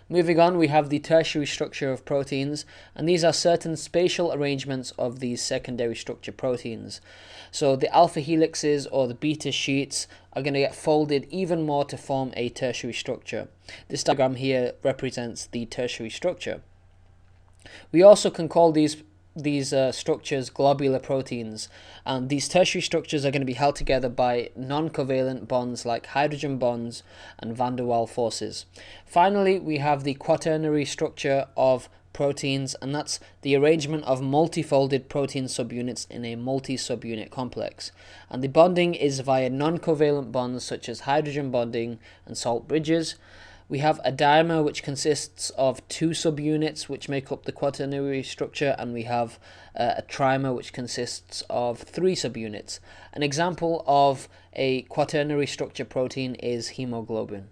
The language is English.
Moving on, we have the tertiary structure of proteins, and these are certain spatial arrangements of these secondary structure proteins. So the alpha helixes or the beta sheets are going to get folded even more to form a tertiary structure. This diagram here represents the tertiary structure. We also can call these structures globular proteins, and these tertiary structures are going to be held together by non-covalent bonds like hydrogen bonds and van der Waals forces. Finally, we have the quaternary structure of proteins, and that's the arrangement of multifolded protein subunits in a multi-subunit complex. And the bonding is via non-covalent bonds such as hydrogen bonding and salt bridges. We have a dimer which consists of two subunits which make up the quaternary structure, and we have a trimer which consists of three subunits. An example of a quaternary structure protein is hemoglobin.